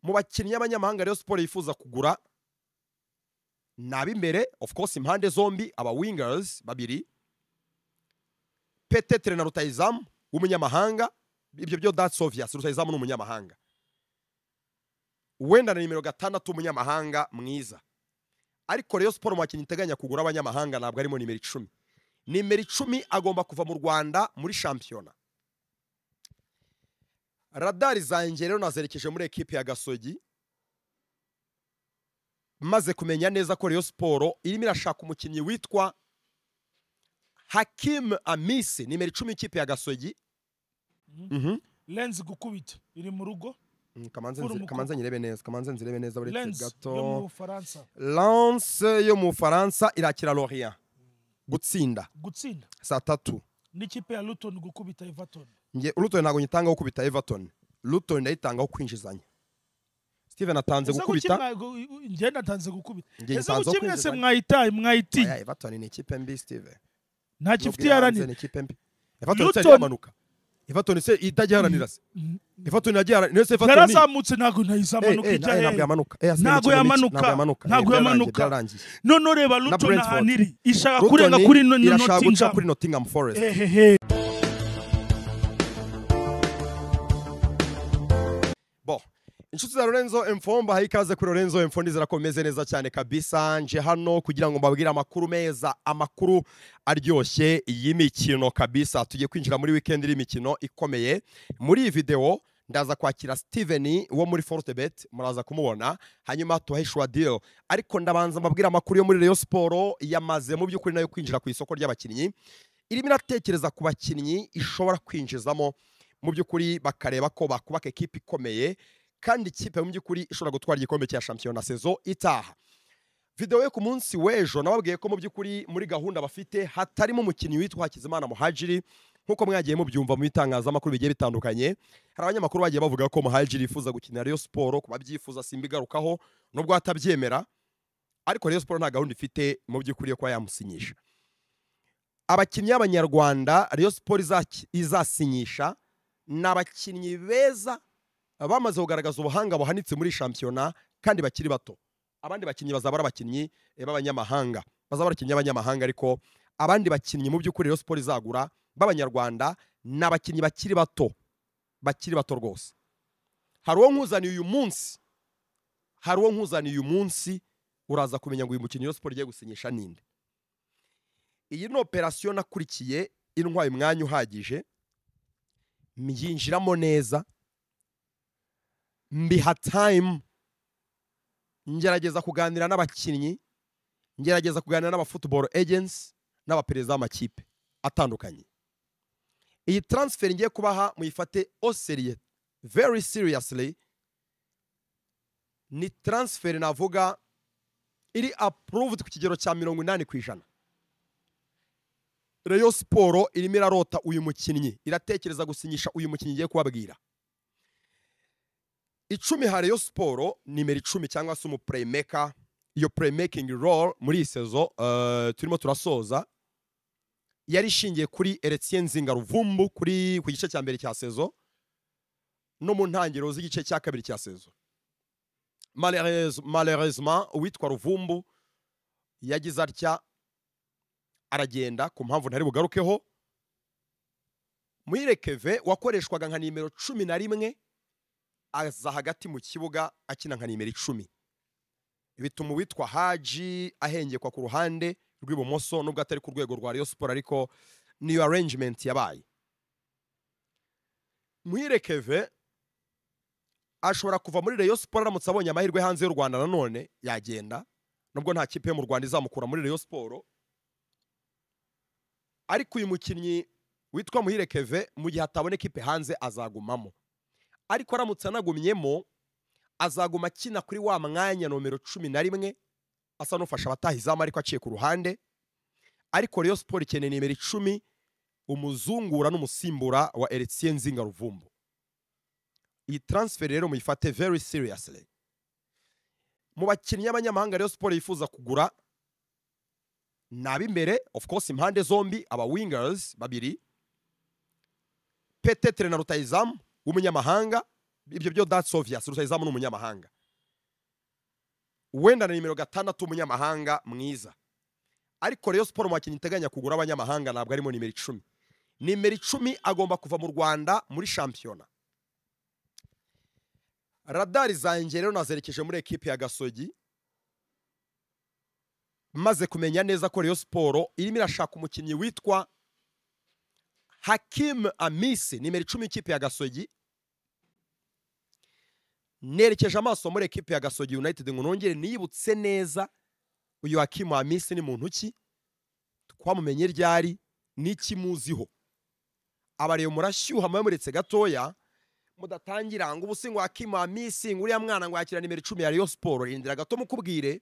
mu bakinnyi b'abanyamahanga Rayon Sport yifuza kugura nab'imbere of course impande zombi aba wingers babiri Petetre na Rutahizamu w'umunyamahanga ibyo byo that's obvious Rutahizamu n'umunyamahanga wenda na nimero 6 umunyamahanga mwiza ariko Rayon Sport mu bakinnyi iteganya kugura abanyamahanga ntabwo arimo nimero 10 nimero 10 agomba kuva mu Rwanda muri shampiyona radari zanjye rero nazerekeje muri ekipe ya Gasogi maze kumenya neza ko Rayon Sport irimo irashaka umukinnyi witwa Hakim Amisi nimero 10 ikipe ya Gasogi Lens gukubita iri mu rugo kamanze nzirebe neza buri gato yo mu Faransa Lens yo mu Faransa irakira Lorient gutsinda saa 3 n'ikipe ya Luton gukubita Everton Luton ntago nyitanga gukubita Everton Luton ndayitanga gukwijizanya Steven atanze gukubita nje natanze gukubita ese ukimwe se mwayiti Everton ni ikipe mbi Steven nta kifiti yaranira ni ikipe mbi Everton se yamanuka Everton se itajyaranira se Everton yagiye nese Everton yarazamutse ntago ntayizamanuka ntago yamanuka none reba Luton ahaniri ishaka kurenga kuri Nottingham Forest inshuti za Lorenzo Mfomba hayikaze kuri Lorenzo Mfondi zirakomeze neza cyane kabisa nje hano kugira ngo mbabwire amakuru meza amakuru aryoshye y'imikino kabisa tugiye kwinjira muri weekend y'imikino ikomeye muri iyi video ndaza kwakira Steven wo muri Fortebet muraza kumubona hanyuma tuheshwa deal ariko ndabanza mbabwira amakuru yo muri Rayon Sport yamaze mu by'ukuri nayo kwinjira ku isoko ry'abakinnyi irimo iratekereza ku bakinnyi ishobora kwinjizamo mu by'ukuri bakareba ko bakubaka ekipe ikomeye kandi ikipe mu by'ukuri ishobora gutwara igikombe cya shampiyona saison itaha video yo ku munsi w'ejo nababwiye ko mu by'ukuri muri gahunda bafite hatarimo umukinnyi witwa Hakizimana Muhajiri nkuko mwagiye mubyumva mu bitangazamakuru bigiye bitandukanye hari abanyamakuru bagiye bavuga ko Muhajiri yifuza gukinira Rayon Sport kuba byifuza simbigarukaho nubwo atabyemera ariko Rayon Sport nta gahunda ifite mu by'ukuri yo kuba yamusinyisha abakinnyi b'abanyarwanda Rayon Sport izasinyisha n'abakinnyi beza bamaze kugaragaza ubuhanga buhanitse muri shampiyona kandi bakiri bato abandi bakinnyi bazabara abakinnyi b'abanyamahanga bazabara abakinnyi b'abanyamahanga ariko abandi bakinnyi mu by'ukuri Rayon Sport izagura b'abanyarwanda n'abakinnyi bakiri bato rwose hari uwo nkuzaniye uyu munsi uraza kumenya ngo uyu mukinnyi Rayon Sport igiye gusinyisha ninde iyi ni operation nakurikiye intwaye umwanya uhagije myinjiramo neza mbiha time ngerageza kuganira n'abakinnyi ngerageza kuganira n'aba football agents n'abaperezida b'amakipe atandukanye iyi transfer ngiye kubaha muyifate au sérieux very seriously ni transfer navuga iri approved ku kigero cya 80%. Rayon Sport irimo irarota uyu mukinnyi iratekereza gusinyisha uyu mukinnyi ngiye kubabwira 10 ha Rayon Sport nimero 10 cyangwa se playmaker iyo playmaking role muri iyi saison turimo turasoza yari ishingiye kuri Eretien Nzinga Ruvumbu ku gice cya mbere cya saison no mu ntangiriro z'igice cya kabiri cya saison malheureusement witwa Ruvumbu yagize atya aragenda ku mpamvu ntari bugarukeho Muhire Keve wakoreshwaga nka nimero 11 aza hagati mu kibuga akina nka nimero 10 bituma witwa Haji ahengekwa ku ruhande rw'ibumoso nubwo atari ku rwego rwa Rayon Sport ariko niyo arrangement yabaye Muhire Keve ashobora kuva muri Rayon Sport aramutse abonye amahirwe hanze y'u Rwanda nanone yagenda nubwo nta kipe yo mu Rwanda izamukura muri Rayon Sport ariko uyu mukinnyi witwa Muhire Keve mu gihe atabone kipe hanze azagumamo ariko aramutse anagumyemo azaguma akina kuri wa mwanya nomero 11 asa n'ufasha abatahizamu ariko aciye ku ruhande ariko Rayon Sport ikeneye nimero 10 umuzungura n'umusimbura wa Eretien Nzinga Ruvumbu iyi transfer rero muyifate very seriously mu bakinnyi b'abanyamahanga Rayon Sport yifuza kugura nab'imbere of course impande zombi aba wingers babiri Petetre na Rutahizamu w'umunyamahanga ibyo byo that's obvious. Rutahizamu ni umunyamahanga, wenda na nimero 6 umunyamahanga mwiza, ariko Rayon Sport mu bakinnyi iteganya kugura abanyamahanga ntabwo arimo nimero 10. Nimero 10 agomba kuva mu Rwanda muri shampiyona. Radari zanjye rero nazerekeje muri ekipe ya Gasogi, maze kumenya neza ko Rayon Sport irimo irashaka umukinnyi witwa Hakim Amisi, nimero 10 ikipe ya Gasogi. Nerekeje amaso muri ekipe ya Gasogi United ngo nongere niyibutse neza uyu Hakim Amisi ni muntu ki, twamumenye ryari, niki muziho. Abareyo murashyuha muretse gatoya, mudatangira ngo ubusingo Hakim Amisi nguriya mwana ngo yakira nimero 10 ya Rayon Sport. Indira gato mukubwire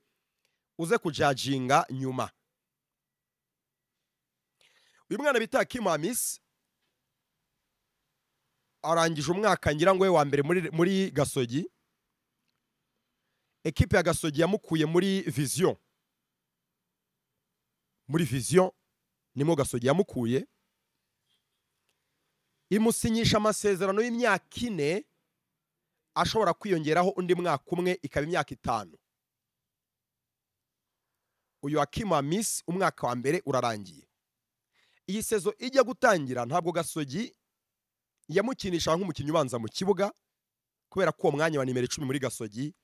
uze kujajinga nyuma. Uyu mwana bita Hakim Amisi arangije umwaka ngira ngo we wa mbere muri Gasogi. Ekipe ya Gasogi yamukuye muri Vision. Muri Vision nimo Gasogi yamukuye, imusinyisha amasezerano y'imyaka 4 ashobora kwiyongeraho undi mwaka umwe ikaba imyaka 5. Uyu Hakim Amisi umwaka wa mbere urarangiye. Iyi sezo ijya gutangira ntabwo Gasogi yamukinisha nk'umukinnyi ubanza mu kibuga, kubera ko umwanya wa nimero 10 muri Gasogi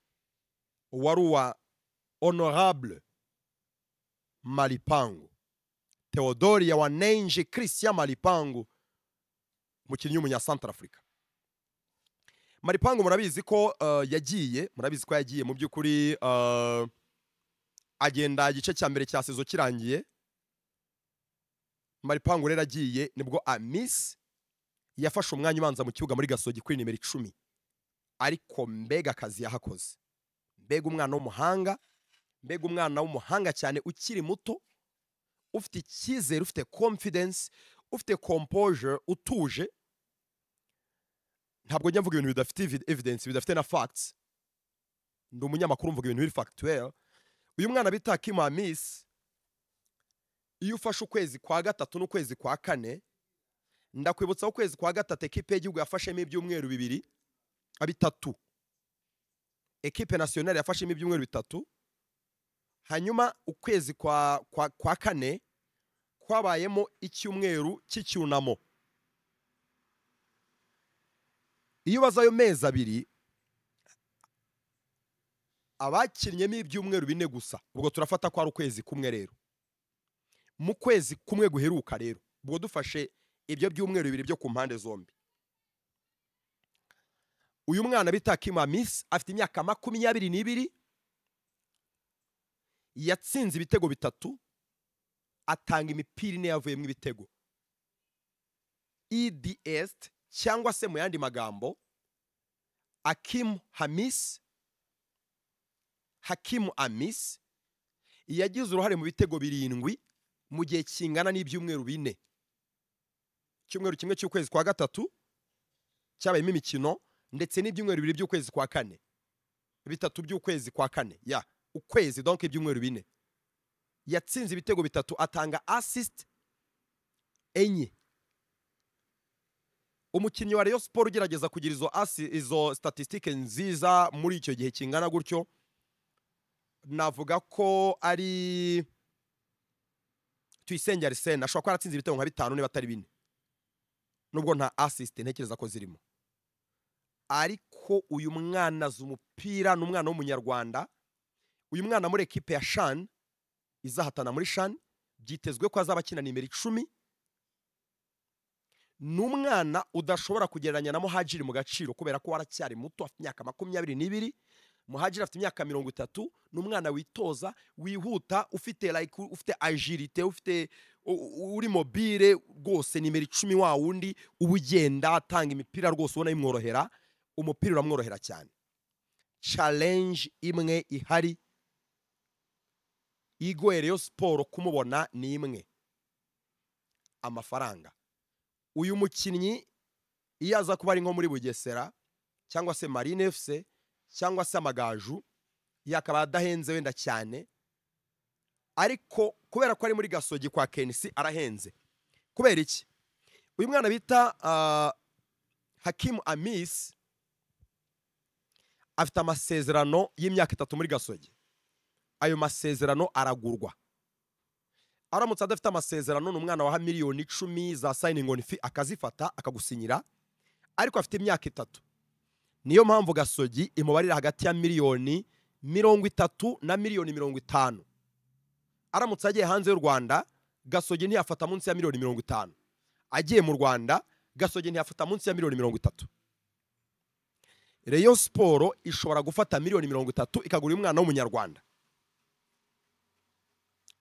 wari uwa Honorable Malipangu Theodore ya Wanenje Christian Malipangu, umukinnyi w'umunya Central Africa. Malipangu murabizi ko yagiye mu by'ukuri agenda igice cya mbere cya sezo kirangiye. Malipangu rero agiye nibwo Amisi yafashe umwanya ubanza mu kibuga muri Gasogi kuri nimero 10. Ariko mbega akazi yahakoze, mbega umwana w'umuhanga, mbega umwana w'umuhanga cyane ukiri muto, ufite icyizere, ufite confidence, ufite composure, utuje. Ntabwo njya mvuga ibintu bidafite evidence, bidafite na facts. Ndi umunyamakuru mvuga ibintu biri factuel. Uyu mwana bita Hakim Amisi iyo ufashe ukwezi kwa 3 n'ukwezi kwa 4, ndakwibutsa ukwezi kwa 3 ekipe y'igihugu yafashemo ibyumweru 3, ekipe nationale yafashemo ibyumweru 3, hanyuma ukwezi kwa 4 kwabayemo icyumweru cy'icyunamo. Iyo bazayo mezi 2 abakinnye ibyumweru 4 gusa, ubwo turafata ko ari ukwezi kumwe. Rero mu kwezi kumwe guheruka rero ubwo dufashe ibyo byumweru 2 byo ku mpande zombi, uyu mwana bita Hakim Amisi afite imyaka 22, yatsinze ibitego 3, atanga imipira 4 yavuyemo ibitego. EDS cyangwa se mu yandi magambo Hakim Amisi yagize uruhare mu bitego 7 mu gihe kingana n'ibyumweru 4. Icyumweru kimwe cy'ukwezi kwa 3 cyabayemo imikino, ndetse n'ibyumweru 2 by'ukwezi kwa 4, 3 by'ukwezi kwa 4, ya ukwezi donc ibyumweru 4. Yatsinze ibitego 3, atanga assist 4. Umukinnyi wa Rayon Sport ugerageza kugira izo statistique nziza muri icyo gihe kingana gutyo, navuga ko ari Tuyisenge Arsene. Ashobora kuba aratsinze ibitego nka 5 niba atari 4, nubwo nta assist ntekereza ko zirimo. Ariko uyu mwana z'umupira n'umwana w'umunyarwanda, uyu mwana muri ekipe ya Shan izahatana muri Shan, byitezwe ko azabakina nimero 10. N'umwana udashobora kugereranya na Muhajiri mu gaciro, kubera ko waracyari muto, afite imyaka 22. Muhajiri afite imyaka 30. N'umwana witoza, wihuta, ufite agilité, uri mobile rwose. Nimero 10 wa wundi ubugenda atanga imipira rwose ubona imworohera, umupira uramworohera cyane. Challenge imwe ihari igoye Rayon Sport kumubona ni imwe: amafaranga. Uyu mukinnyi iyo aza kuba ari nko muri Bugesera cyangwa se Marine FC cyangwa se Amagaju, yakaba adahenze wenda cyane, ariko kubera ko ari muri Gasogi kwa Kenisi arahenze. Kubera iki? Uyu mwana bita Hakim Amisi afite amasezerano y'imyaka 3 muri Gasogi. Ayo masezerano aragurwa. Aramutse adafite amasezerano n'umwana wa miliyoni 10 za signing on fee akazifata akagusinyira, ariko afite imyaka 3. Niyo mpamvu Gasogi imubarira hagati ya miliyoni 30 na miliyoni 50. Aramutse agiye hanze y'u Rwanda, Gasogi ntiyafata munsi ya miliyoni 50. Agiye mu Rwanda, Gasogi ntiyafata munsi ya miliyoni 30. Rayon Sport ishobora gufata miliyoni 30 ikagura uyu mwana w'umunyarwanda.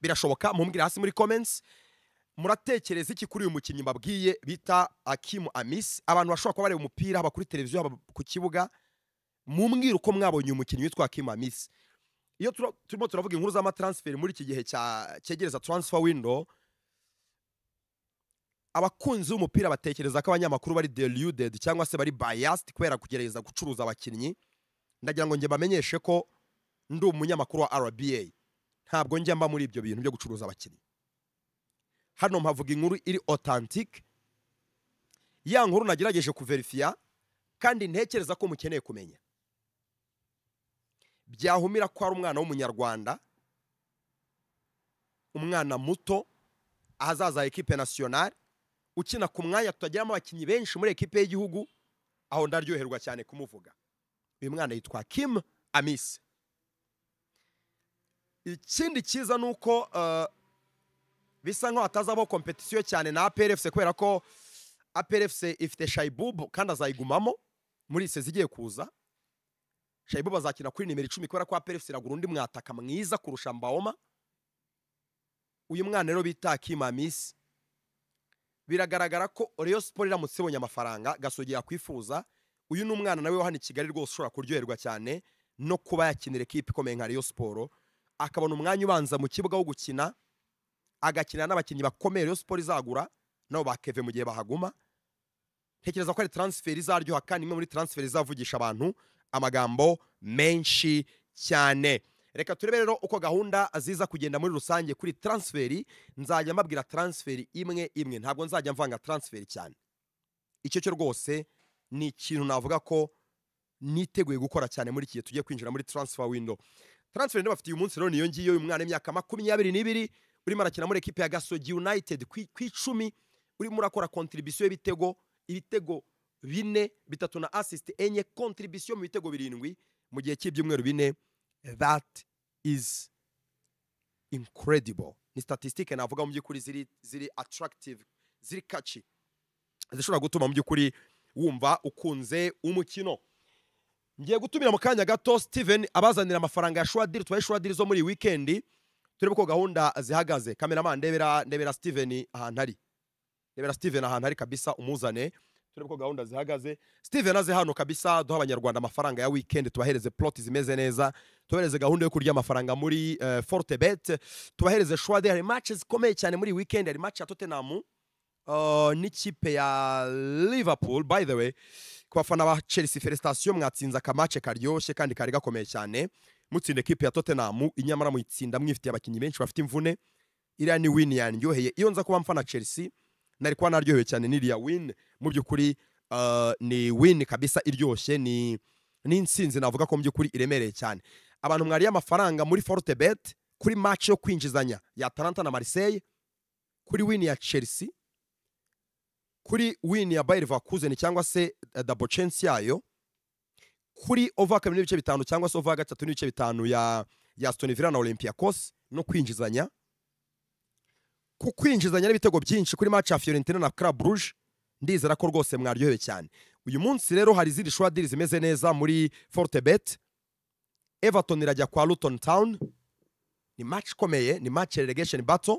Birashoboka, mumbwira hasi muri comments. Muratekereza iki kuri uyu mukinnyi mbabwiye bita Hakim Amis? Abantu bashobora kuba bareba umupira haba kuri televiziyo haba ku kibuga, mumbwira uko mwabonye uyu mukinnyi witwa Hakim Amis. Iyo turimo turavuga inkuru z'ama transfer muri iki gihe cyegereza transfer window, abakunzi b'umupira batekereza ko abanyamakuru bari deluded cyangwa se bari biased kubera kugereza gucuruza abakinnyi. Ndagira ngo nge bamenyeshe ko ndi umunyamakuru wa RBA, ntabwo njya mba muri ibyo bintu byo gucuruza abakinnyi. Hano mpavuga inkuru iri authentic, ya nkuru nagerageje kuverifia kandi ntekereza ko mukeneye kumenya. Byahumira ko ari umwana w'umunyarwanda, umwana muto ahazaza equipe nationale, ukina ku mwanya tutageramo abakinnyi benshi muri equipe y'igihugu, aho ndaryoherwa cyane kumuvuga. Uyu mwana yitwa Hakim Amis. Ikindi kiza nuko bisa nko atazabo competition cyane na APRFC kubera ko APRFC ifite Shaibub kandi azayigumamo muri se zigiye kuza. Shaibub azakina kuri nimero 10 kubera ko APRFC iragura undi mwataka mwiza kurusha Mbaoma. Uyu mwana rero bita Hakim Amis, biragaragara ko Rayon Sport iramutse ibonye amafaranga Gasogi yakwifuza. Uyu n'umwana nawe wa hano i Kigali rwose ushobora kuryoherwa cyane no kuba yakinira equipe ikomeye nka Rayon Sport, akabona umwanya ubanza mu kibuga wo gukina, agakina n'abakinnyi bakomeye Rayon Sport izagura nabo bakeve mu gihe bahaguma. Tekereza ko ari transfer izaryoha kandi imwe muri transfer izavugisha abantu amagambo menshi cyane. Reka turebe rero uko gahunda aziza kugenda muri rusange kuri transferi. Nzajya mbabwira transferi imwe imwe, ntabwo nzajya mvanga transferi cyane. Icyo cyo rwose ni ikintu navuga ko niteguye gukora cyane muri iki gihe tugiye kwinjira muri transfer window. Transfer ndio bafite uyu munsi rero niyo ngiyo, uyu mwana w'imyaka 22 urimo arakina muri equipe ya Gasogi United ku 10, urimo urakora contribution y'ibitego 4, 3 na assist enye, contribution mu bitego 7 mu gihe cy'ibyumweru 4. That is incredible. Ni statistique navuga mu byukuri ziri attractive, ziri catchy, zishobora gutuma mu byukuri wumva ukunze umukino. Ngiye gutumira mu kanya gato Steven abazanira amafaranga ya Shwadiri, twaye Shwadiri zo muri weekend. Turebe ko gahunda zihagaze. Cameraman ndebera Steven ahantu ari. Ndebera Steven ahantu ari kabisa, umuzane. Turebe ko gahunda zihagaze. Steven aze hano kabisa duha abanyarwanda amafaranga ya weekend, tubahereze plot zimeze neza, tubahereze gahunda yo kurya amafaranga muri Fortebet, tubahereze Shwadiri. Hari matches zikomeye cyane muri weekend, hari match ya Tottenham n'ikipe ya Liverpool. By the way, ku bafana ba Chelsea, felicitation, mwatsinza akamace karyoshye kandi kari gakomeye cyane. Mutsinde equipe ya Tottenham, inyamara muyitsinda mwifitiye abakinnyi benshi bafite imvune. Iriya ni win yanryoheye. Iyo nza kuba mfana Chelsea nari kwa naryoheye cyane n'iriya win. Mu byukuri ni win kabisa iryoshye, ni insinzi navuga ko mu byukuri iremereye cyane. Abantu mwari amafaranga muri Fortebet kuri match yo kwinjizanya ya Atalanta na Marseille, kuri win ya Chelsea, kuri win ya Bayer Leverkusen cyangwa se double chance yayo, kuri over 2.5 cyangwa se over 3.5 ya Aston Villa na Olympiacos no kwinjizanya, ku kwinjizanya n'ibitego byinshi kuri match ya Fiorentina na Club Brugge. Ndizera ko rwose mwaryohewe cyane. Uyu munsi rero hari izindi Shwadiri zimeze neza muri Fortebet. Everton irajya kwa Luton Town, ni match komeye, ni match relegation battle.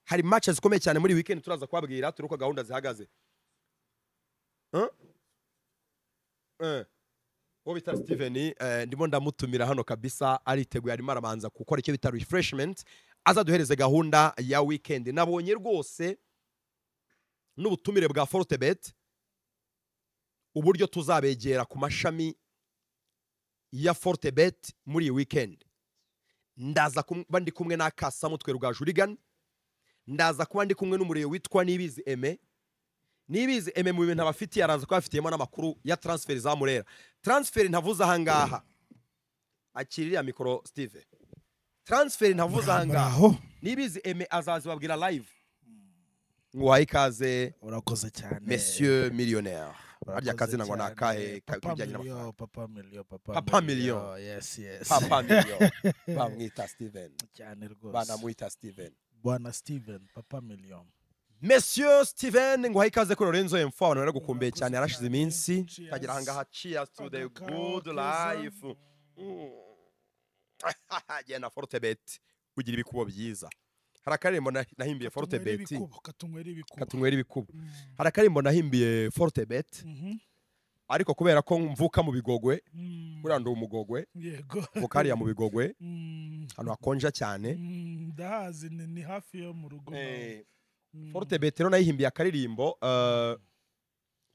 Hari matches zikomeye cyane muri weekend turaza kwabwira turuko gahunda zihagaze. Bita Steven ndimo ndamutumira hano kabisa, ariteguye arimo arabanza gukora icyo bita refreshment, azaduhereze gahunda ya weekend. Nabonye rwose n'ubutumire bwa Fortebet uburyo tuzabegera ku mashami ya Fortebet muri weekend. Ndaza kuba ndi kumwe na Kasa Mutwe Rugaju Rigani, ndaza kuba ndi kumwe n'umureye witwa Nibizi Aime, nibizi eme mu bintu abafitiye araza ko afitiyemo n'amakuru ya transfer za Murera. Transfer ntavuze ahangaha akirira mikoro Steve. Transfer ntavuze ahangaha nibizi eme azazi babwira live ngo ikaze urakoze cyane monsieur millionnaire. Arya kazi ngo nakahe kijyanye n'amafaranga papa million yes papa million bamwita Steven cyane rwose banamwita Steven bwana Steven papa million Monsieur Steven ngo ikaze kuri Lorenzo M4 abantu baragukumbeye cyane yarashize iminsi kagira ahangaha cheers to the good life genda Fortebet ugira ibikubo byiza. Harakarimbo nahimbiye Fortebet katunywera ibikubo. Harakarimbo nahimbiye Fortebet ariko kubera ko mvuka mu Bigogwe kuriya ndo umugogwe yego mukariya mu Bigogwe hano hakonja cyane ndahazi ni hafi yo mu rugo Fortebet rero nayihimbiye akaririmbo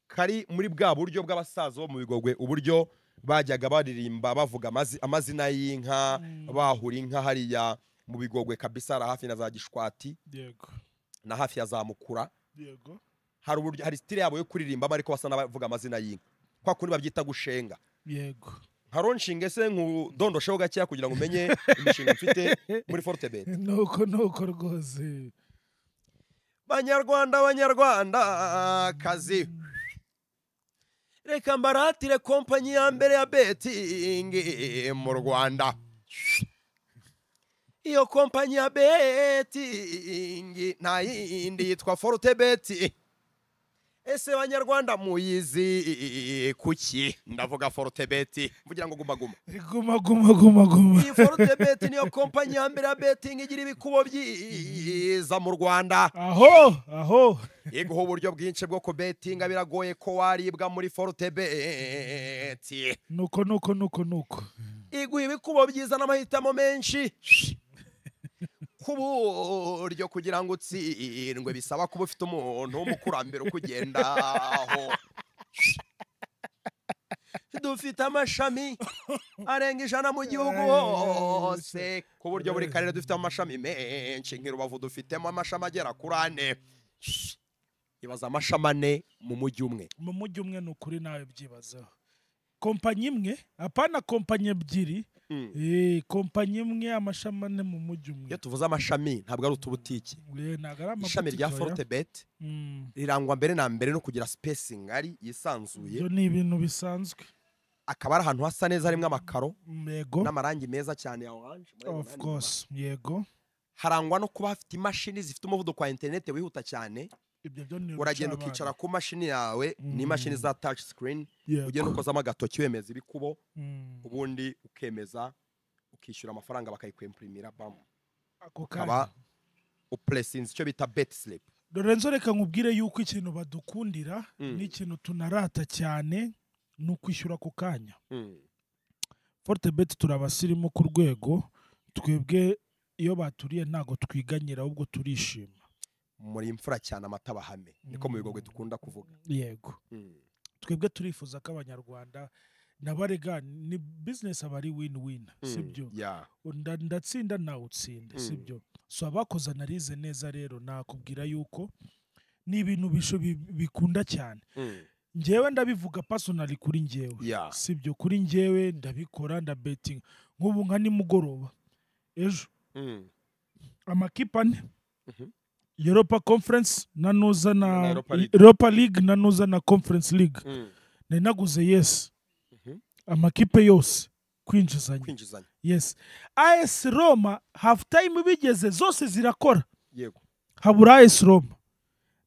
kari muri bwa buryo bw'abasaza bo mu Bigogwe uburyo bajyaga baririmba bavuga amazina y'inka bahura inka hariya mu Bigogwe kabisa ara hafi na za Gishwati yego na hafi ya za Mukura yego hari uburyo hari style yabo yo kuririmba ariko basa nabavuga amazina y'inka kwa kundi babyita gushenga yego haronshinge se nkudondosheho gakeya kugira ngo umenye imishinga mfite muri Fortebet nuko rwose Banyarwanda kazi reka mbaratire kompanyi ya mbere ya betting mu Rwanda. Iyo kompanyi ya betting nta yindi yitwa Fortebet. Ese Banyarwanda muyizi kuki ndavuga Fortebet mvugira ngo guma guma iyi Fortebet niyo kompanyi ya mbere ya betting igira ibikubo byiza mu Rwanda. aho Iguho uburyo bwinshi bwo ko betting biragoye ko waribwa muri Fortebet. nuko Iguha ibikubo byiza n'amahitamo menshi kuburyo kugira ngo utsindwe bisaba kuba ufite umuntu w'umukurambere ukugendaho. Dufite amashami arenga 100 mu gihugu hose kuburyo buri karere dufite amashami menshi nk'Irubavu dufitemo amashami agera kuri 4. Ibaza amashami 4 mu mujyi umwe n'ukuri nawe byibazaho kompanyi imwe apana kompanyi ebyiri kompanyi imwe amashami 4 mu mujyi umwe. Iyo tuvuze amashami ntabwo ari utubutiki ishami rya Fortebet rirangwa mbere na mbere no kugira spacing ari yisanzuye yo ni ibintu bisanzwe akaba ari ahantu hasa neza harimo amakaro yego n'amarangi meza cyane ya orange of course yego harangwa no kuba hafite imashini zifite umuvuduko wa internet wihuta cyane. Uragenda ukicara ku mashini yawe ni imashini za touch screen ugenda ukozamo agatoki wemeza ibikubo ubundi ukemeza ukishyura amafaranga bakayikwemprimira bam akaba upressinze icyo bita bet slip. Lorenzo reka nkubwire yuko ikintu badukundira n'ikintu tunarata cyane no kwishyura ku kanya. Fortebet turabasirimo ku rwego twebwe iyo baturiye ntago twiganyira ahubwo turishima muri imfura cyane amata bahame niko mu Bigogwe dukunda kuvuga. Yego twebwe turifuza ko Abanyarwanda nabarega ni business abari win-win sibyo ndatsinda nawe utsinde sibyo so abakoza narize neza rero nakubwira yuko ni ibintu bikunda cyane. Njyewe ndabivuga personally kuri njyewe sibyo kuri njyewe ndabikora betting nk'ubu nka nimugoroba ejo amakipe 4 Europa Conference nanuza na Europa League nanuza na Conference League naguze yes amakipe yose kwinjizanya yes AS Roma half time bigeze zose zirakora yego habura AS Roma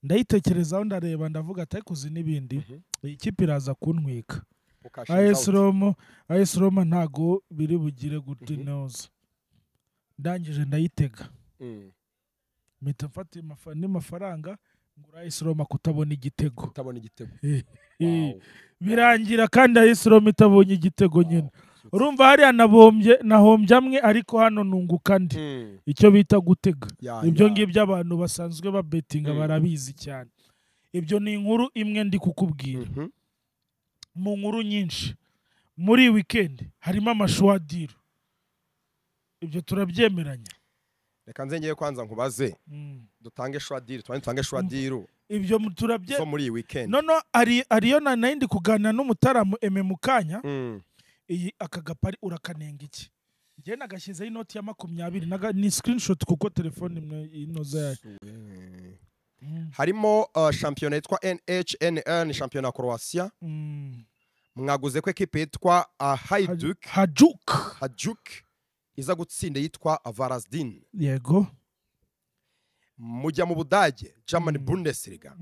ndayitekerezaho ndareba ndavuga atayikuzi n'ibindi ikipe iraza kuntwika AS Roma ntago biri bugire gute neza ndangije ndayitega mpita mfata n'amafaranga ngura AS Roma kutabona igitego birangira kandi AS Roma itabonye igitego nyine urumva hariya nahombye amwe ariko hano nunguka ndi icyo bita gutega ibyo ngibyo abantu basanzwe babetinga barabizi cyane. Ibyo ni inkuru imwe ndi kukubwira mu nkuru nyinshi muri weekend harimo amashwadiro ibyo turabyemeranya. Reka nze ngiye kwanza nkubaze dutange shwadiro ibyo turabye zo muri iyi weekend. No ariyo nandi kuganira n'umutaramu Eme Mukanya. Iyi akagapari urakanenga iki? Ngiye nagashyizeho inoti ya 20 ni screenshot kuko telefone inoza harimo shampiyona yitwa NHNL, ni shampiyona ya Croatia. Mwaguze ko ekipe yitwa Hajduk iza gutsinda yitwa Varazdin. Yego. Mujya mu Budage, German Bundesliga.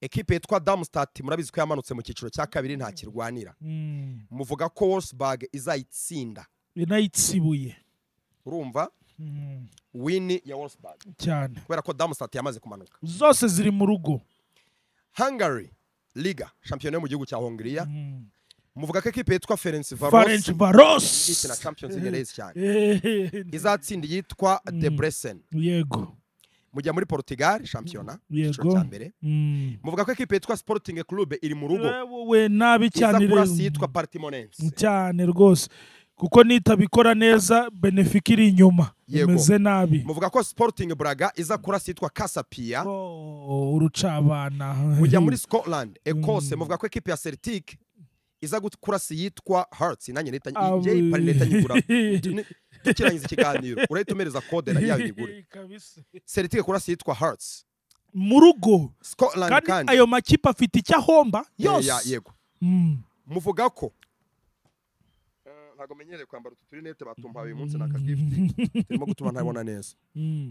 Ekipe yitwa Darmstadt murabizi ko yamanutse mu cyiciro cya kabiri nta kirwanira. Muvuga ko Wolfsburg izayitsinda. Inayitsibuye. Urumva? Win ya Wolfsburg. Cyane. Kubera ko Darmstadt yamaze kumanuka. Zose ziri mu rugo. Hungary Liga, shampiyona yo mu gihugu cya Hongria. Muvuga ko ekipe yitwa Ferencvaros ikina Champions League cyane. Izatsinda yitwa Debrecen. Yego. Mujya muri Portugal shampiyona cyiciro cya mbere. Muvuga ko ekipe yitwa Sporting Club iri mu rugo. We nabi cyane rero. Yitwa Portimonense. Cyane rwose. Kuko nitabikora neza Benfica iri inyuma. Imeze nabi. Muvuga ko Sporting Braga iza kurasa yitwa Casapia. Urucabana. Mujya muri Scotland, Ecosse, muvuga ko ekipe ya Celtic iza kurasa yitwa Hearts. Nanjye nita njye pari neta nyigura. Tukirangiza ikiganiro urahita umereza code na yayo igure. Celtic kurasa yitwa Hearts. Mu rugo. Scotland kandi ayo makipe afite icyahomba yose. Yego. Muvuga ko ntago menyereye kwambara utu turinete batumpaye uyu munsi naka gift. Turimo gutuma ntabona neza.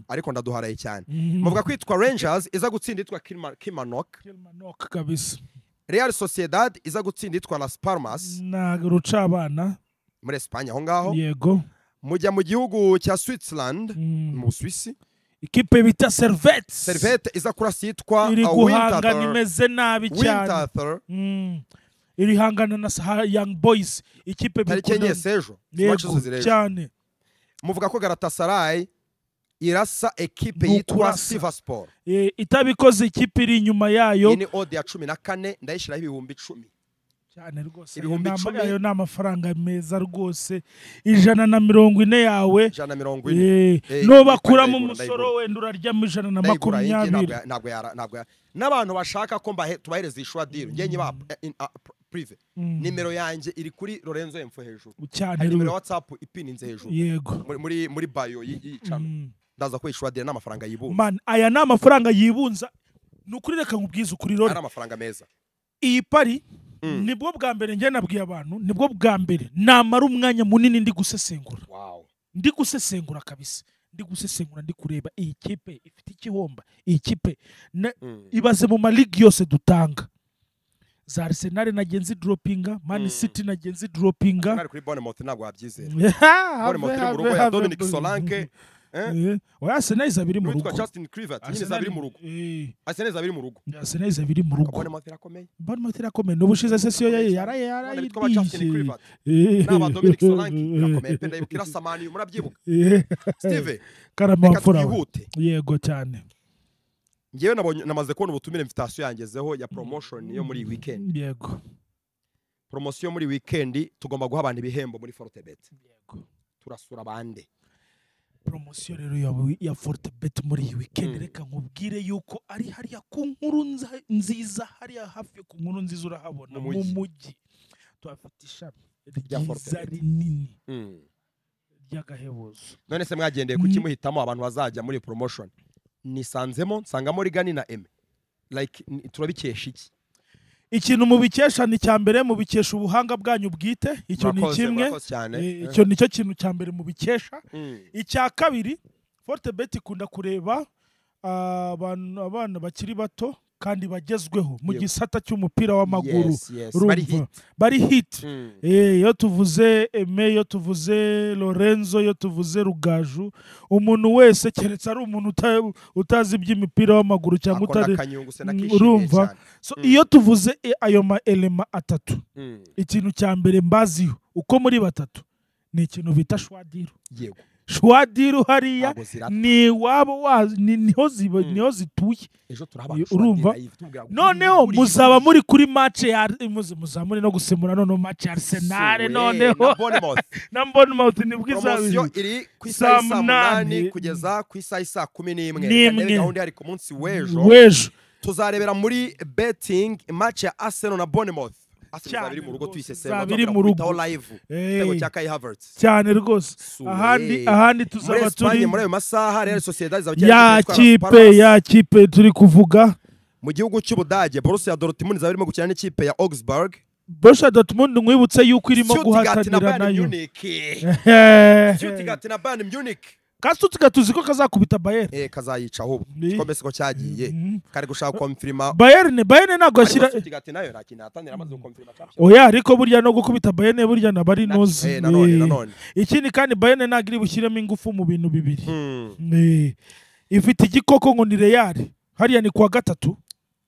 Ariko ndaduharaye cyane. Muvuga ko yitwa Rangers iza gutsinda yitwa Kilmarnock kabisa. Real Sociedad iza gutsinda yitwa Las Palmas. Rucabana muri Espagne aho ngaho. Yego. Mujya mu gihugu cya Switzerland mu Swiss. Ikipe bita Servette iza kurasa yitwa Winterthur. Nimeze nabi cyane. Iri hangana na Young Boys ikipe bikunda sejo cyane. Muvuga ko Galatasaray irasa ekipe yitwa Sivasspor. Itabikoze ikipe iri inyuma yayo. Ni ode ya 14 ndayishiraho 10,000 cyane rwose. Ayo ni amafaranga meza rwose. 140 yawe. 140. No bakura mu musoro wenda urarya mu 120. Ntabwo n'abantu bashaka ko tubahereza ishwa deal. Ngiye nyiba prive. Nimero yanjye iri kuri Lorenzo Emfo hejuru. Cyane nimero ya WhatsApp ipininze hejuru. Yego. Muri bio y'icano. Ndaza ko ishwa deal n'amafaranga yibunza. Man, aya ni amafaranga yibunza. Nukuri reka nkubwiza ukuri rero. Ari amafaranga meza. Iyi pari nibwo bwa mbere njye nabwiye abantu, nibwo bwa mbere namara umwanya munini ndi gusesengura. Ndi gusesengura kabisa. Ndi gusesengura ndi kureba iyi kipe ifite ikihomba. Iyi kipe ibaze mu maligi yose dutanga. Za Arsenal nagenzi droppinga, Man City nagenzi droppinga. Ari kuri Bournemouth ntabwo wabyizera. Bournemouth mu rugo ya Dominic Solanke. Oya Arsenal izabiri mu rugo. Justin Kluivert nyine izabiri mu rugo. Arsenal izabiri mu rugo. Arsenal izabiri mu rugo. Bournemouth irakomeye. Bournemouth irakomeye. N'ubushize session yarayidishe. N'aba Dominic Solanke irakomeye. Penda yibukira Samani murabyibuka. Steve Karamafura. Yego cyane. Ngewe namaze kubona ubutumire invitation yangezeho ya promotion yo muri weekend. Yego. Promotion muri weekend tugomba guha abantu ibihembo muri Fortebet. Yego. Turasura bande. Promotion rero ya Fortebet muri weekend reka nkubwire yuko ari hariya ku nkuru nziza, hariya hafi ku nkuru nziza urahabona mu mujyi. Tuhafite ishami ryiza rinini. Ry'agahebuzo. None se mwagendeye kukimuhitamo abantu bazajya muri promotion? Nisanzemo nsangamo Rigani na Eme. Like turabikesha iki? Ikintu mubikesha ni cyambere mubikesha ubuhanga bwanyu bwite. Icyo ni kimwe. Icyo nicyo kintu cyambere mubikesha. Icya kabiri Fortebet ikunda kureba abana bakiri bato kandi bagezweho mu gisata cy'umupira w'amaguru. Bari hit. Yo tuvuze Eme, yo tuvuze Lorenzo, yo tuvuze Rugaju, umuntu wese keretse ari umuntu utazi iby'imipira w'amaguru cyangwa utari urumva. So iyo tuvuze ayo ma elema atatu, ikintu cyambere mbaziho uko muri batatu ni ikintu bita shwadiro. Yego. Shwadiru hariya ni wabo niho zituye. Urumva noneho muzaba muri kuri match ya muzamuri no gusemura none match ya Arsenal noneho na Bournemouth ni bwizabiri iri ku isaha 8 kugeza ku isaha 11 kandi gahunda ari ku munsi wejo tuzarebera muri betting match ya Arsenal na Bournemouth. Arsenal zabiri mu rugo tuyisesera live tego cya Kai Havertz cyane rwose. Ahandi tuzaba turi muri ayo masaha Real Sociedad ya kipe turi kuvuga mu gihugu cy'Ubudage. Borussia Dortmund zabirimo gukina n'ikipe ya Augsburg. Borussia Dortmund mwibutse yuko irimo guhatanira nayo Stuttgart na Bayern Munich. Stuttgart tuziko kazakubita Bayern kazayica ahubwo igikombe siko cyagiye kari gushaka confirma Bayern ntabwo ashyira Stuttgart nayo ntakina atanira amaze confirma oya ariko burya no gukubita Bayern burya nabari nozi ikindi kandi Bayern nagiri bushyiremo ingufu mu bintu bibiri ifite igikoko ngo ni Real hariya ni kwa gatatu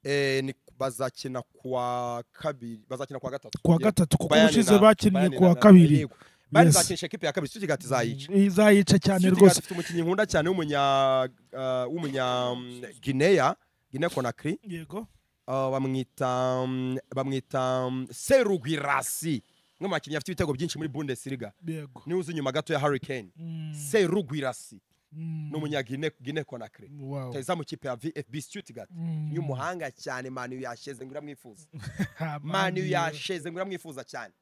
ni bazakina kwa kabiri bazakina kwa gatatu kuko ushize bakinnye kwa kabiri bari zakinisha equipe ya kabiri Stuttgart izayica cyane rwose. Ifite umukinnyi nkunda cyane w'umunya Guinea Conakry yego bamwita Serugirasi umwe mu bakinnyi afite ibitego byinshi muri Bundesliga niwe uzi inyuma gato ya Harry Kane. Serugirasi n'umunya Guinea Conakry teza mu kipe ya VfB Stuttgart y'umuhanga cyane Manu yasheze ngura mwifuza cyane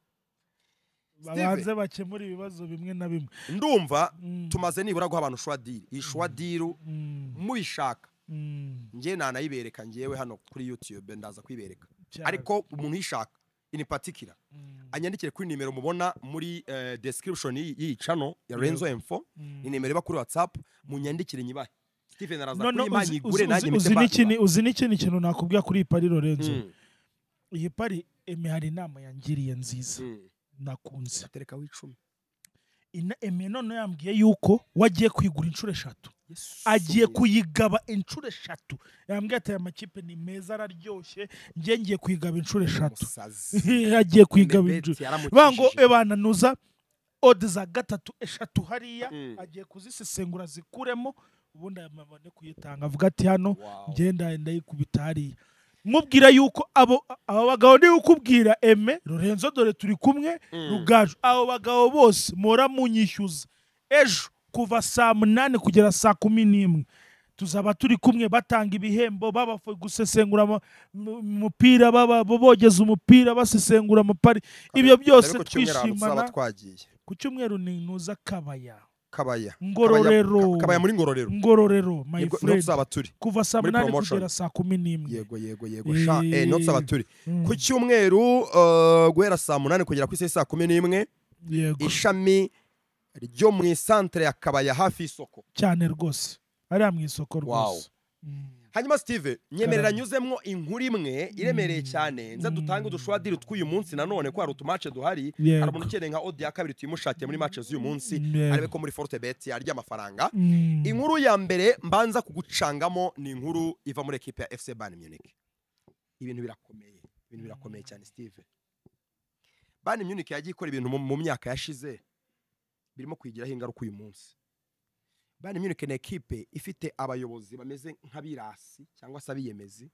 babanze bakemura ibibazo bimwe na bimwe. Ndumva tumaze nibura guha abantu shwadiri iyi shwadiru muyishaka ngiye nanayibereka ngiyewe hano kuri YouTube ndaza kwibereka ariko umuntu yishaka in particular anyandikire kuri nimero mubona muri description y'iyi channel ya Renzo Info ni nimero iba kuri WhatsApp munyandikire nyibahe Steven araza kuri manyi gure nanjye uzi n'ikindi kintu nakubwira kuri iyi pari Lorenzo. Iyi pari hari inama yangiriye nziza nakunze atereka w'icumi eme none yambwiye yuko wagiye kwigura inshuro 3 agiye kuyigaba inshuro 3 yambwiye ati amakipe ni meza araryoshye ngiye kuyigaba inshuro 3 agiye kuyigaba inshuro bango ebana nuza odds za 3 hariya agiye kuzisesengura zikuremo ubundi amabone kuyitanga avuga ati hano ngenda ndayikubita hariya mubwira yuko abo bagabo ni ukubwira Eme Lorenzo dore turi kumwe Rugaju abo bagabo bose mora munyishyuza ejo kuva saa 8 kugera saa 11 tuzaba turi kumwe batanga ibihembo babafuye gusesengura umupira bogeza umupira basesengura amapari ibyo byose twishimana. Ku cyumweru ni nuza Kabaya Ngororero my friend kuva saa 8 kugera saa 11 yego sha no tsaba turi ku cyumweru guhera saa 8 kugera ku saa 11 ishami ryo mu centre ya Kabaya hafi isoko cyane rwose ari mu isoko rwose. Hanyuma Steve nyemerera nyuzemwo inkuru imwe iremereye cyane nza dutanga udushwadiri tw'uyu munsi nanone ko hari utumatch duhari hari umuntu ukene nka Odi ya kabiri tuyimushakiye muri match z'uyu munsi arebe ko muri Fortebet yarya amafaranga. Inkuru ya mbere mbanza kugucangamo ni inkuru iva muri equipe ya FC Bayern Munich. Ibintu birakomeye cyane Steve. Bayern Munich yagiye ikora ibintu mu myaka yashize birimo kwigiraho ingaruka uyu munsi. Bayern Munich ni equipe ifite abayobozi bameze nk'abirasi cyangwa se abiyemezi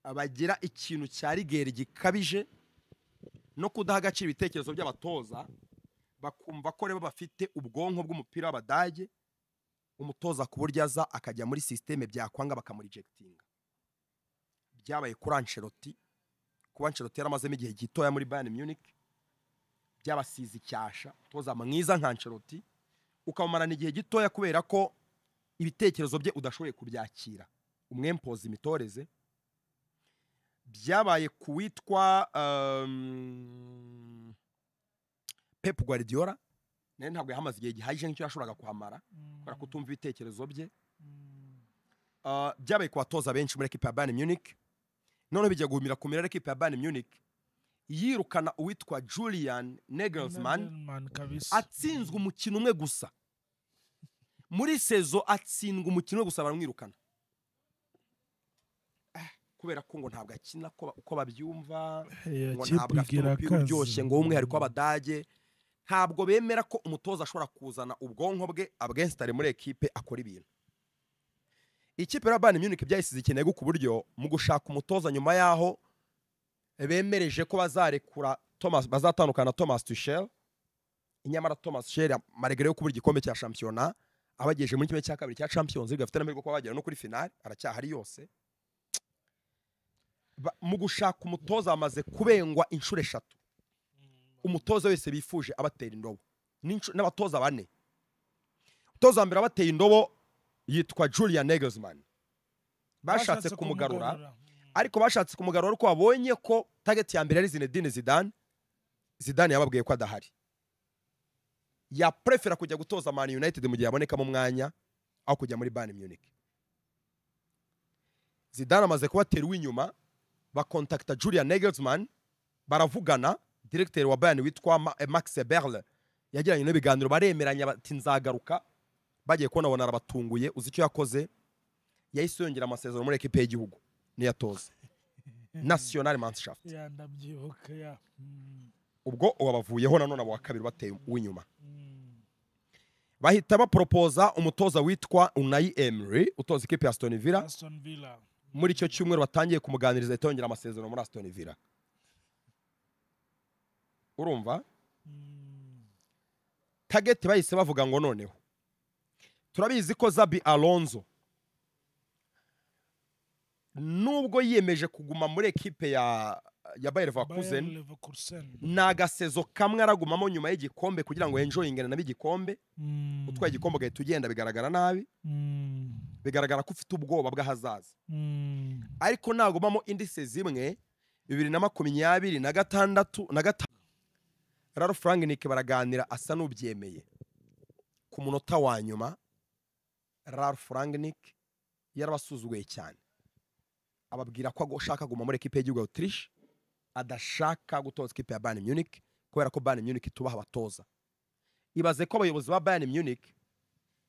abagira ikintu cya rigeri gikabije no kudaha agaciro ibitekerezo by'abatoza bakumva ko rebo bafite ubwonko bw'umupira w'Abadage umutoza ku buryo aza akajya muri systeme byakwanga bakamurejectinga. Byabaye kuri Ancelotti kuba Ancelotti yaramazemo igihe gitoya muri Bayern Munich byabasize icyasha toza mwiza nka Ancelotti ukamarana igihe gitoya kubera ko ibitekerezo bye udashoboye kubyakira umwempoza imitoreze. Byabaye kuwitwa Pep Guardiola naye ntabwo yahamaze igihe gihagije nk'icyo yashoboraga kuhamara kubera kutumva ibitekerezo bye. Byabaye kubatoza benshi muri equipe ya Bayern Munich none bijya guhumira kumira equipe ya Bayern Munich yirukana uwitwa Julian Nagelsmann atsinzwe umukino umwe gusa muri sezo atsindwa umukino gusa baramwirukana kubera ko ngo ntabwo akina uko babyumva ngo ntabwo afite umupira uryoshye ngo umwe hariko Abadage ntabwo bemera ko umutoza ashobora kuzana ubwonko bwe abwenstare muri equipe akora ibintu. Ikipe ya Bayern Munich byayisize ikeneye ku buryo mu gushaka umutoza nyuma yaho bemereje ko bazarekura bazatandukana Thomas Tuchel. Inyamara Thomas Tuchel maregere yo kubura igikombe cya shampiyona abagejeje muri kimwe cya kabiri cya Champions League afite n'amahirwe ko bagera no kuri finale aracyahari yose mu gushaka umutoza amaze kubengwa inshuro 3 umutoza wese bifuje abatera indobo n'abatoza 4 umutoza mbere abateye indobo yitwa Julian Nagelsmann bashatse kumugarura ariko bashatse kumugarura ko babonye ko target ya mbere ari Zinedine Zidane yababwiye ko adahari ya prefera kujya gutoza Man United mu gihe aboneka mu mwanya aho kujya muri Bayern Munich. Zidane amaze kubatera uw'inyuma bakontakta Julian Nagelsmann baravugana directeur wa Bayern witwa Max Eberl yagiranye n'ibiganiro baremeranya bati nzagaruka bagiye kubona bona arabatunguye uzi icyo yakoze yahise yongera amasezerano muri equipe y'igihugu niyo atoza National Mannschaft ya ndabyibuka ya ubwo wabavuyeho nanone abo wa kabiri bateye uw'inyuma bahita bapropoza umutoza witwa Unai Emery utoza ikipe ya Aston Villa muri icyo cyumweru batangiye kumuganiriza itongera amasezerano muri Aston Villa urumva target bahise bavuga ngo noneho turabizi ko Xabi Alonso nubwo yiyemeje kuguma muri ekipe ya Bayer Leverkusen nagasezo kamwe aragumamo nyuma y'igikombe kugira ngo enjoyingane nabigikombe utwaye igikombe gahe tugenda bigaragara nabi bigaragara ko ufite ubwoba bw'ahazaza ariko nagumamo indise zimwe 2026 Ralf Rangnick baraganira asa n'ubyemeye ku munota wa nyuma Ralf Rangnick yarabasuzuguye cyane ababwira ko ashaka guma muri ekipe y'igihugu Autriche adashaka gutoza ikipe ya Bayern Munich kubera ko Bayern Munich tubaha abatoza ibaze ko abayobozi ba Bayern Munich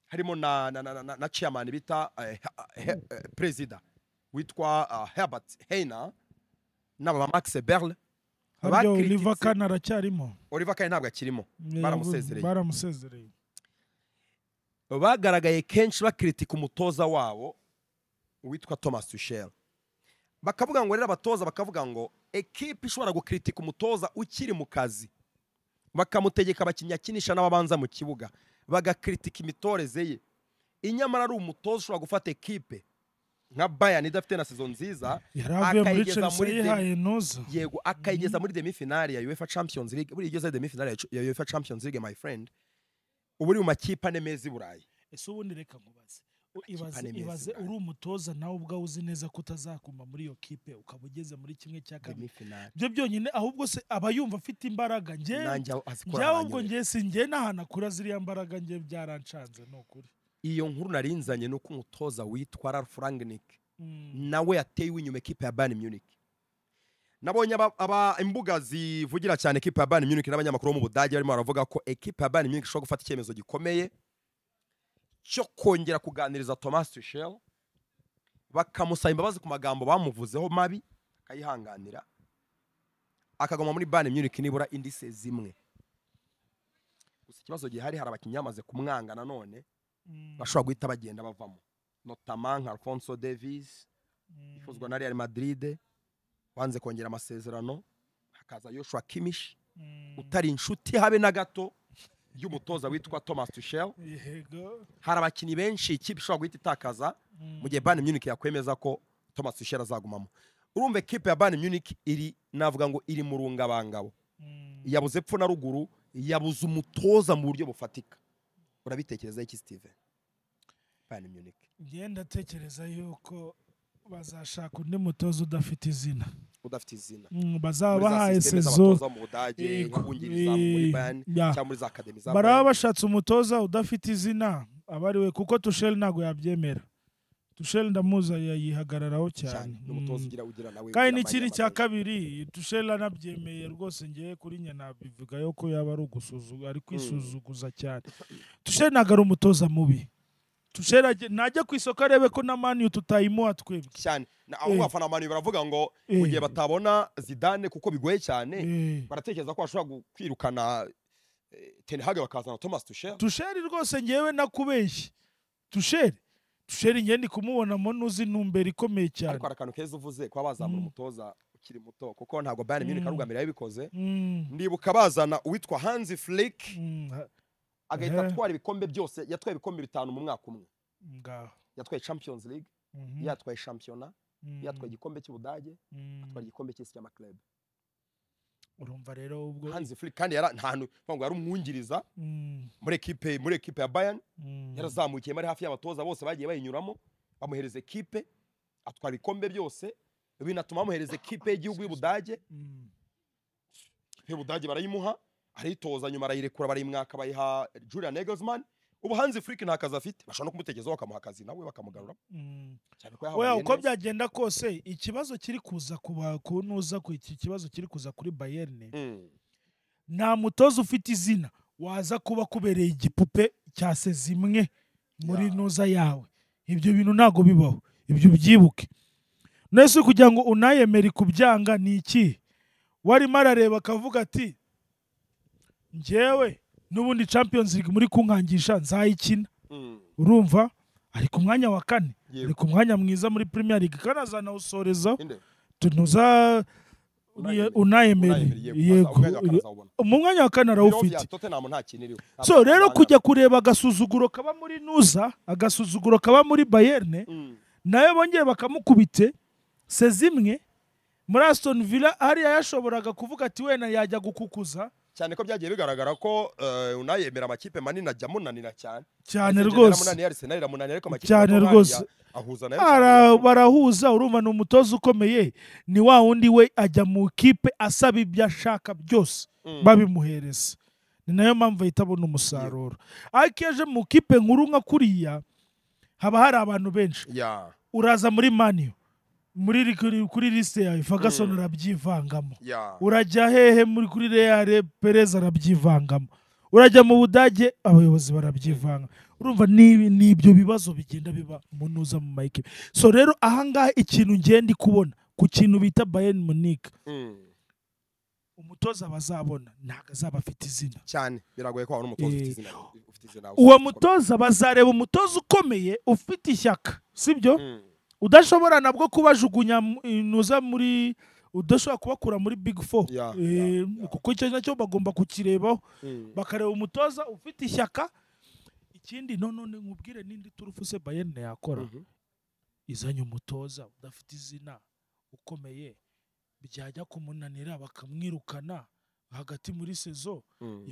harimo na chairman bita president witwa Herbert Heiner n'aba Max Eberl Oliver Kahn aracyarimo Oliver Kahn ntabwo akirimo baramusezereye bagaragaye kenshi bakritika umutoza wabo witwa Thomas Tuchel bakavuga ngo rero abatoza bakavuga ngo equipe ishobora gukritika umutoza ukiri mu kazi bakamutegeka abakinnyi akinisha n'ababanza mu kibuga bagakritika imitoreze ye inyamara ari umutoza ushobora gufata equipe nka Bayern idafite na season nziza akayigeza muri demi finale ya UEFA Champions League buri igeze demi finale ya UEFA Champions League my friend uburi mu makipe anemeza i Burayi ese ubundi reka nkubaze ibaze uri umutoza nawe ubwo uzi neza ko utazakuma muri iyo kipe ukaba ugeze muri kimwe cya kabiri byo byonyine ahubwo se aba yumva afite imbaraga ahubwo ngiye singiye n'ahana kura ziriya mbaraga ngiye byarancanze n'ukuri iyo nkuru narinzanye no ku mutoza witwa Ralf Rangnick nawe yateye inyuma ekipe ya Bayern Munich nabonye imbuga zivugira cyane ekipe ya Bayern Munich n'abanyamakuru mu Budage barimo baravuga ko ekipe ya Bayern Munich ishobora gufata icyemezo gikomeye cyo kongera kuganiriza Thomas Tuchel bakamusaba imbabazi ku magambo bamuvuzeho mabi akayihanganira akagoma muri Bayern Munich nibura indise zimwe gusa ikibazo gihari hari abakinnyi bamaze kumwanga nanone bashobora guhita bagenda bavamo notamment nka Alphonso Davies ifuzwa na Real Madrid wanze kongera amasezerano hakaza Joshua Kimmich utari inshuti habe na gato y'umutoza witwa Thomas Tuchel hari abakinnyi benshi ikipe ishobora guhita itakaza mu gihe Bayern Munich yakwemeza ko Thomas Tuchel azagumamo urumva ekipe ya Bayern Munich iri navuga ngo iri mu rungabangabo yabuze epfo na ruguru yabuze umutoza mu buryo bufatika urabitekereza iki Steven Bayern Munich ngenda tekereza yuko bazashaka undi mutoza udafite izina bazaba bahaye sezo baraba bashatse umutoza udafite izina abariwe kuko Tuchel ntago yabyemera Tuchel ndamuza yayihagararaho cyane kandi n'ikiri cya kabiri Tuchel anabyemeye rwose ngiye kuri nye nabivuga yuko yaba ari ugusuzuga ari kwisuzuguza cyane Tuchel ntago ari umutoza mubi Tuchel najya ku isoko arebe ko na Man U tutayimuha twebwe cyane aho bafana Man U baravuga ngo mu gihe batabona Zidane kuko bigoye cyane baratekereza ko bashobora kwirukana Ten Hag bakazana Thomas Tuchel rwose ngewe nakubeshye Tuchel ngende kumubona mo nuzi numbere ikomeye cyane ariko arakantu keza uvuze kwa bazamura umutoza ukiri muto kuko ntago Bayern Munich arugamira yabikoze ndibuka bazana uwitwa Hansi Flick agahita atwara ibikombe byose. Yatwaye ibikombe 5 mu mwaka umwe. Yatwaye Champions League, yatwaye Championnat, yatwaye igikombe cy'Ubudage, atwaye igikombe cy'isi cy'amaklub. Urumva rero ubwo Hansi Flick kandi ntahantu ngo yari umwungiriza muri equipe ya Bayern, yarazamukiye muri hafi y'abatoza bose bagiye bayinyuramo, bamuhereza equipe atwara ibikombe byose, binatuma bamuhereza equipe y'igihugu y'Ubudage. Y'Ubudage barayimuha, aritoza nyuma arayirekura barayimwaka bayiha Julian Nagelsmann. Ubu Hansi Flick nta kazi afite, bashobora no kumutegezaho bakamuha akazi nawe bakamugarura. Cyane ko yahawe uko byagenda kose ikibazo kiri kuza kunuza ku iki kibazo kiri kuza kuri Bayern. Nta mutoza ufite izina waza kuba kubereye igipupe cyase zimwe muri nuza yawe. Ibyo bintu ntago bibaho, ibyo byibuke. Nese kugira ngo unayemere kubyanga ni iki? Wari marareba akavuga ati njyewe n'ubundi Champions League muri kunkangisha nzayikina. Urumva ari ku mwanya wa 4, ari ku mwanya mwiza muri Premier League kana zana usoreza tunuza unayemere yego mu mwanya wa 4 arawufite. So rero kujya kureba agasuzuguro kaba muri nuza, agasuzuguro kaba muri Bayern, nayo bongeye bakamukubite sezimwe muri Aston Villa hariya yashoboraga kuvuga ati wena yajya gukukuza. Cyane ko byagiye bigaragara ko unayemera amakipe manini ajya munanira cyane rwose cyane rwose ahuza nayo barahuza. Urumva ni umutoza ukomeye, ni wa wundi we ajya mu kipe asaba ibyo ashaka byose babimuhereza, ni nayo mpamvu yitabona umusaruro. Ariko yaje mu kipe nkuru nka kuriya haba hari abantu benshi. Uraza muri Manu kuri liste yawe Ferguson arabyivangamo, urajya hehe muri kuri Real Perez arabyivangamo, urajya mu Budage abayobozi barabyivanga. Urumva ni ibyo bibazo bigenda biba munuza mu Mike. So rero ahangaha ikintu ngende kubona ku kintu bita Bayern Munich, umutoza bazabona ntago azaba afite izina cyane, biragoye ko abona umutoza ufite izina. Uwo mutoza bazareba umutoza ukomeye ufite ishyaka, sibyo? Udashobora nabwo kubajugunya nuza muri udashobora kubakura muri Big 4 kuko icyo nacyo bagomba kukirebaho bakareba umutoza ufite ishyaka. Ikindi none nkubwire nindi turufuse Bayern yakora izanye umutoza udafite izina ukomeye, byajya kumunanira bakamwirukana hagati muri sezo,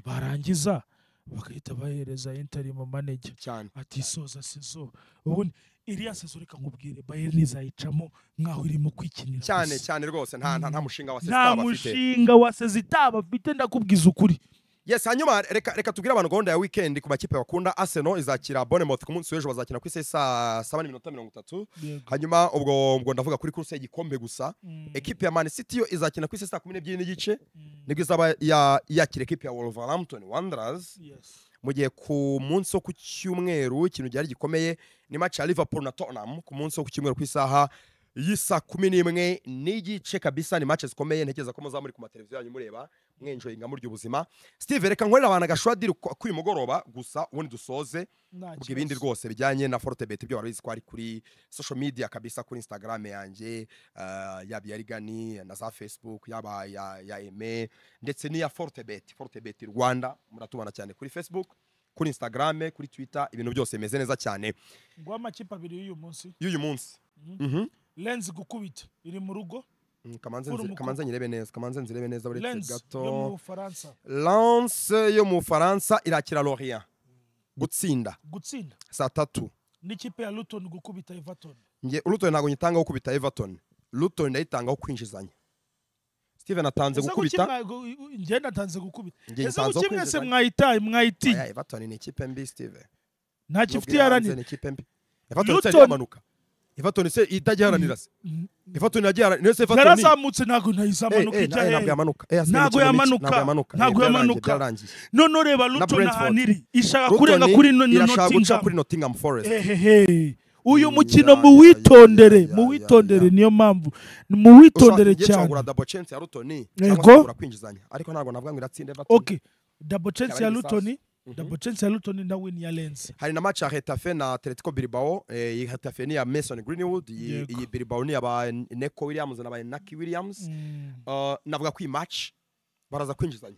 barangiza bakahita bahereza interim manager ati soza sezo. Ubundi iriya sezo reka nkubwire Bayern izayicamo nkaho irimo kwikinira cyane rwose. Nta mushinga wa Sezitaba afite, nta mushinga wa Sezitaba afite, ndakubwiza ukuri. Yes, hanyuma reka tubwire abantu gahunda ya weekend ku makipe bakunda. Arsenal izakira Bournemouth ku munsi w'ejo, bazakina ku saa 7:30. Hanyuma ubwo ndavuga kuri course y'igikombe gusa. Equipe ya Man City yo izakina ku saa 12:30 nibwo izaba yakira equipe ya Wolverhampton Wanderers. Mu gihe ku munsi wo ku cyumweru ikintu cyari gikomeye ni match ya Liverpool na Tottenham ku munsi wo ku cyumweru ku isaha y'isa 11 n'igice kabisa. Ni match zikomeye, ntekereza ko muzamuri ku mateleviziyo yanyu mureba mwenjoyinga muri ubuzima. Steve reka nkorera abantu agashwadiri kuri mugoroba gusa ubundi dusoze ubwo ibindi rwose bijyanye na Fortebet byo warabizi ko ari kuri social media kabisa, kuri Instagram yanjye yaba ya Rigani na za Facebook yaba ya Eme ndetse ni ya Fortebet Rwanda, muratubona cyane kuri Facebook, kuri Instagram, kuri Twitter, ibintu byose bimeze neza cyane. Ngo amakipe abiri y'uyu munsi Lens gukubita iri mu rugo. Kamanze nyirebe neza buri gato. Lens yo mu Faransa irakira Lorient gutsinda saa 3. N'ikipe ya Luton gukubita Everton. Nge Luton ntago nyitanga gukubita Everton, Luton ndayitanga gukwijizanya. Steven atanze gukubita, nge natanze gukubita. Ese ukimwe se mwayiti. Everton ni ikipe mbi Steven, nta kifiti yarani ni ikipe mbi. Everton se yamanuka, Everton se itagiharanira se. Everton yagiharanira se. Everton yarazamutse ntago ntayizamanuka ijya ntago yamanuka. None reba Luton ahaniri ishaka kurenga kuri Nottingham Forest. Uyu mukino muwitondere niyo mpamvu muwitondere cyane. Cyangwa double chance ya Luton cyangwa kwinjizanya, ariko ntago navuga ngo iratsinde Everton. Okay, double chance ya Luton. Double chance ya Luton na win ya Lens. Hari na match ya Getafe na Atletico Bilbao. Getafe ni ya Mason Greenwood, iyi Bilbao ni aba Neco Williams na ba Naki Williams. Navuga ko iyi match baraza kwinjizanya.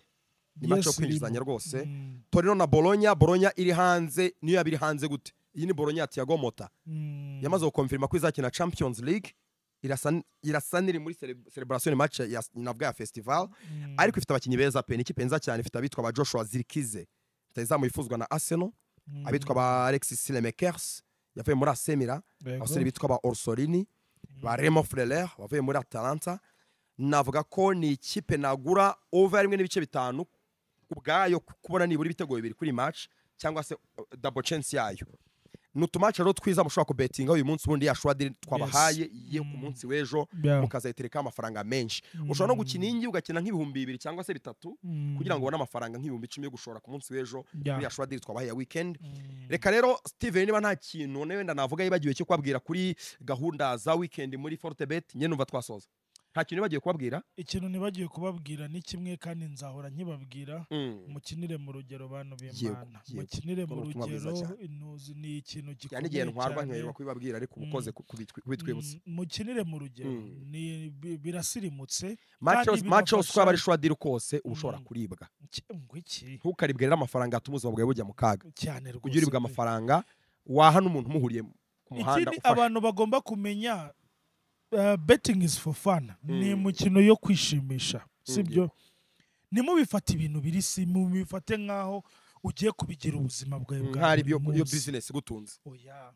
ni match yo kwinjizanya rwose. Torino na Bologna iri hanze, niyo yabiri hanze gute? Iyi ni Bologna ya Thiago Motta yamaze gukonfirma ko izakina Champions League, irasa niri muri celebration match ya navuga ya festival, ariko ifite abakinyi beza pe, n'ikipe nza cyane, ifite abitwa ba Joshua Zirkize itazamu yifuzwa na Arsenal, abitwa ba Alexis Sanchez yavuye muri AC Milan, abasore bitwa ba Orsolini, ba Remo Freuler bavuye muri Atalanta. Navuga ko ni ikipe nagura over 1.5 ubwayo, kubona nibura ibitego bibiri kuri match cyangwa se double chance yayo. Nutumacha rero twiza mushobora ku bettinga uyu munsi ubundi yashwadi twabahaye ye ku munsi wejo mukazaitereka amafaranga menshi. Ushobora no gukina ingi ugakina nk'ibihumbi 2 cyangwa se 3 kugira ngo ubone amafaranga nk'ibihumbi 10 yo gushora ku munsi wejo kuri yashwadi twabahaye ya weekend. Reka rero Steven, niba nta kintu wenda navuga yibagiwe cyo kwabwira kuri gahunda za weekend muri Fortebet, nye numva twasoza. Nta kintu bagiye kubabwira? Ikintu nibagiye kubabwira ni kimwe kandi nzahora nkibabwira, mukinire mu rugero bantu b'Imana, mukinire mu rugero, inuzi ni ikintu gikomeye. Yani igihe ntwarwa nkwerwa kubibabwira ariko ubukoze kubitwibutsa. Mukinire mu rugero ni birasirimutse. Match kwa bari shwadiri kose ubushobora kuribwa. Ngwiki ntukaribwe rero amafaranga atumuza bwawe bujya mu kaga cyane rwose. Kugiribwa amafaranga waha n'umuntu muhuriye ku muhanda. Abantu bagomba kumenya betting is for fun. Ni mukino yo kwishimisha, sibyo? Nimubifata ibintu biri mubifate nkaho ugiye kubigira ubuzima bwawe bwa nkari byo business gutunze. Oya,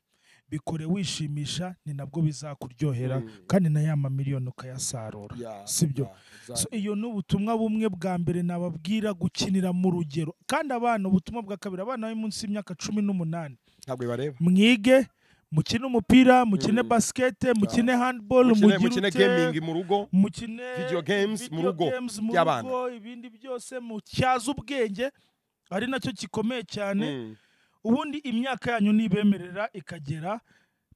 bikore wishimisha, ni nabwo bizakuryohera kandi na ya miliyoni ukayasarura, sibyo? So iyo n'ubutumwa bumwe bwa mbere nababwira, gukinira mu rugero. Kandi abana, ubutumwa bwa kabiri, abana bari munsi y'imyaka 18 ntabwo bareba, mwige, mukine umupira, mukine basket, mukine handball, mukine gaming mu rugo, mukine video games mu rugo y'abana, ibindi byose mutyaza ubwenge, ari nacyo gikomeye cyane. Ubundi imyaka yanyu nibemerera ikagera,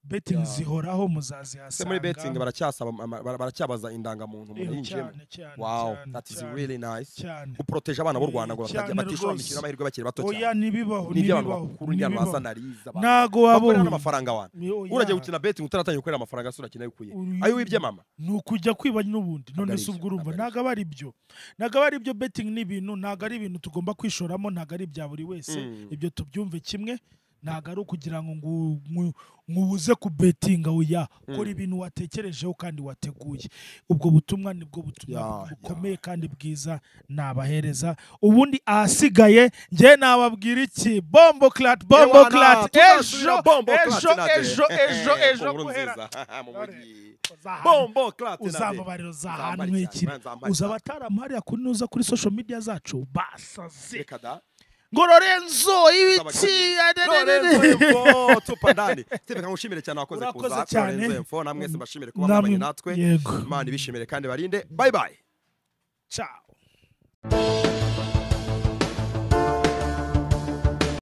betting zihoraho muzazihasanga. Muri betting baracyabaza indangamuntu mu yinjemo. Wow, that is really nice. Uproteje abana b'u Rwanda ngo batishora mikino amahirwe bakiri bato cyane. Oya, nibibaho. Nago wabona amafaranga wana. Urajye gukina betting utaratanye gukorera amafaranga sura kina yukuye. Ayo wibye mama. Nukujya kwiba n'ubundi. None se ubwo urumva naga bari byo. Naga bari byo, betting n'ibintu naga ari ibintu tugomba kwishoramo, naga ari bya buri wese. Ibyo tubyumve kimwe. Nagaru kugira ngo ngubuze ku bettinga, oya, kora ibintu watekerejeho kandi wateguye. Ubwo butumwa nibwo butumwa bukomeye kandi bwiza nabahereza. Ubundi ahasigaye nge nababwira iki? Bombo clat ejo guhera Bombo clat uzamubariro za hantu iki uzabataramarya kunuza kuri social media zacu basaze ngo Lorenzo ibiki Lorenzo tupa ndani. Steve kangushimire cyane wakoze kuza. Lorenzo info namwe se bashimire kuba mwabanye natwe. Imana ibishimire kandi barinde. Bye bye. Ciao.